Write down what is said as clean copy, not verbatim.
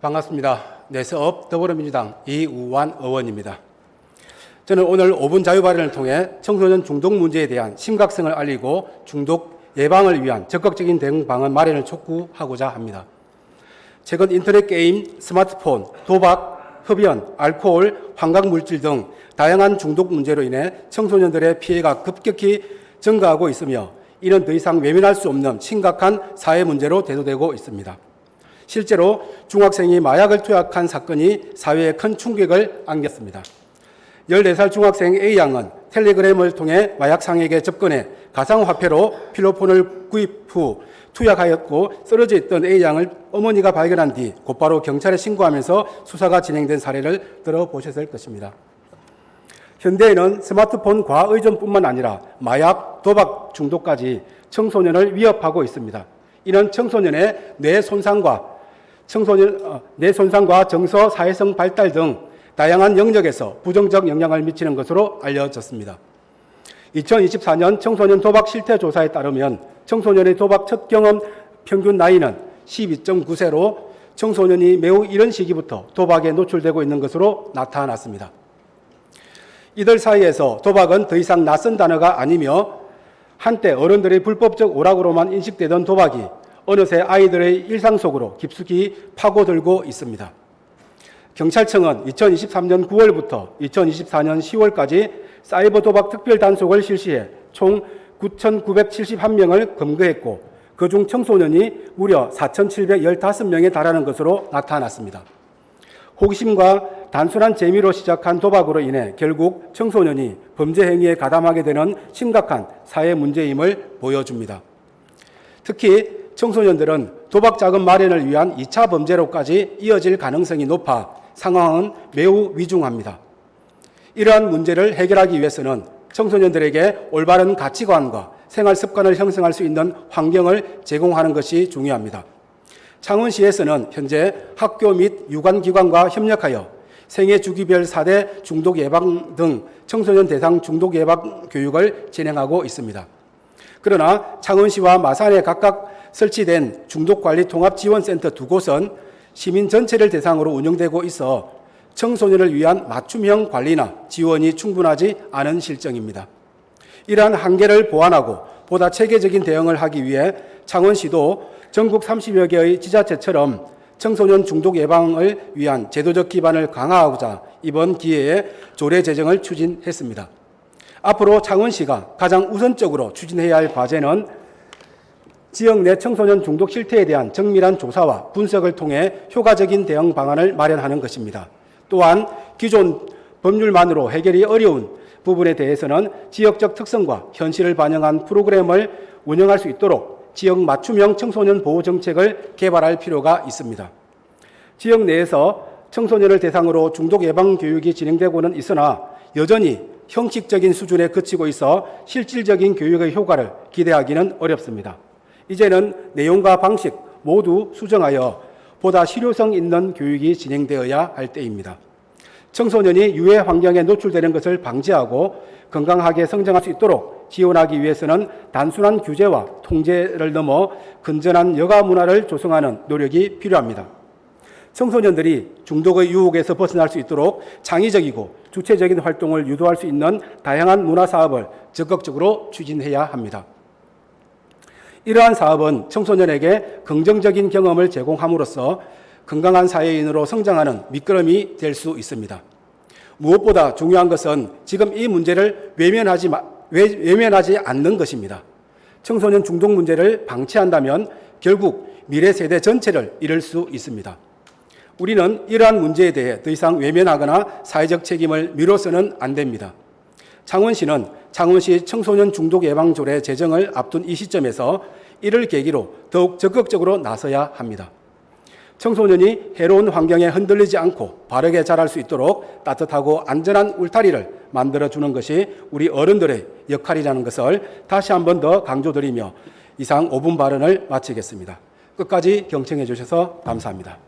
반갑습니다. 내서업 더불어민주당 이우완 의원입니다. 저는 오늘 5분 자유발언을 통해 청소년 중독 문제에 대한 심각성을 알리고 중독 예방을 위한 적극적인 대응 방안 마련을 촉구하고자 합니다. 최근 인터넷 게임, 스마트폰, 도박, 흡연, 알코올, 환각물질 등 다양한 중독 문제로 인해 청소년들의 피해가 급격히 증가하고 있으며 이는 더 이상 외면할 수 없는 심각한 사회 문제로 대두되고 있습니다. 실제로 중학생이 마약을 투약한 사건이 사회에 큰 충격을 안겼습니다. 14살 중학생 A양은 텔레그램을 통해 마약상에게 접근해 가상화폐로 필로폰을 구입 후 투약하였고 쓰러져 있던 A양을 어머니가 발견한 뒤 곧바로 경찰에 신고하면서 수사가 진행된 사례를 들어보셨을 것입니다. 현대에는 스마트폰 과의존뿐만 아니라 마약, 도박 중독까지 청소년을 위협하고 있습니다. 이는 청소년의 뇌 손상과 정서, 사회성 발달 등 다양한 영역에서 부정적 영향을 미치는 것으로 알려졌습니다. 2024년 청소년 도박 실태 조사에 따르면 청소년의 도박 첫 경험 평균 나이는 12.9세로 청소년이 매우 이른 시기부터 도박에 노출되고 있는 것으로 나타났습니다. 이들 사이에서 도박은 더 이상 낯선 단어가 아니며 한때 어른들의 불법적 오락으로만 인식되던 도박이 어느새 아이들의 일상 속으로 깊숙이 파고들고 있습니다. 경찰청은 2023년 9월부터 2024년 10월까지 사이버 도박 특별 단속을 실시해 총 9,971명을 검거했고 그중 청소년이 무려 4,715명에 달하는 것으로 나타났습니다. 호기심과 단순한 재미로 시작한 도박으로 인해 결국 청소년이 범죄 행위에 가담하게 되는 심각한 사회 문제임을 보여줍니다. 특히 청소년들은 도박 자금 마련을 위한 2차 범죄로까지 이어질 가능성이 높아 상황은 매우 위중합니다. 이러한 문제를 해결하기 위해서는 청소년들에게 올바른 가치관과 생활 습관을 형성할 수 있는 환경을 제공하는 것이 중요합니다. 창원시에서는 현재 학교 및 유관기관과 협력하여 생애 주기별 4대 중독 예방 등 청소년 대상 중독 예방 교육을 진행하고 있습니다. 그러나 창원시와 마산에 각각 설치된 중독관리통합지원센터 2곳은 시민 전체를 대상으로 운영되고 있어 청소년을 위한 맞춤형 관리나 지원이 충분하지 않은 실정입니다. 이러한 한계를 보완하고 보다 체계적인 대응을 하기 위해 창원시도 전국 30여 개의 지자체처럼 청소년 중독 예방을 위한 제도적 기반을 강화하고자 이번 기회에 조례 제정을 추진했습니다. 앞으로 창원시가 가장 우선적으로 추진해야 할 과제는 지역 내 청소년 중독 실태에 대한 정밀한 조사와 분석을 통해 효과적인 대응 방안을 마련하는 것입니다. 또한 기존 법률만으로 해결이 어려운 부분에 대해서는 지역적 특성과 현실을 반영한 프로그램을 운영할 수 있도록 지역 맞춤형 청소년 보호 정책을 개발할 필요가 있습니다. 지역 내에서 청소년을 대상으로 중독 예방 교육이 진행되고는 있으나 여전히 형식적인 수준에 그치고 있어 실질적인 교육의 효과를 기대하기는 어렵습니다. 이제는 내용과 방식 모두 수정하여 보다 실효성 있는 교육이 진행되어야 할 때입니다. 청소년이 유해 환경에 노출되는 것을 방지하고 건강하게 성장할 수 있도록 지원하기 위해서는 단순한 규제와 통제를 넘어 건전한 여가 문화를 조성하는 노력이 필요합니다. 청소년들이 중독의 유혹에서 벗어날 수 있도록 창의적이고 주체적인 활동을 유도할 수 있는 다양한 문화 사업을 적극적으로 추진해야 합니다. 이러한 사업은 청소년에게 긍정적인 경험을 제공함으로써 건강한 사회인으로 성장하는 밑거름이 될 수 있습니다. 무엇보다 중요한 것은 지금 이 문제를 외면하지 않는 것입니다. 청소년 중독 문제를 방치한다면 결국 미래 세대 전체를 잃을 수 있습니다. 우리는 이러한 문제에 대해 더 이상 외면하거나 사회적 책임을 미뤄서는 안 됩니다. 창원시는 창원시 청소년 중독 예방 조례 제정을 앞둔 이 시점에서 이를 계기로 더욱 적극적으로 나서야 합니다. 청소년이 해로운 환경에 흔들리지 않고 바르게 자랄 수 있도록 따뜻하고 안전한 울타리를 만들어주는 것이 우리 어른들의 역할이라는 것을 다시 한 번 더 강조드리며 이상 5분 발언을 마치겠습니다. 끝까지 경청해 주셔서 감사합니다.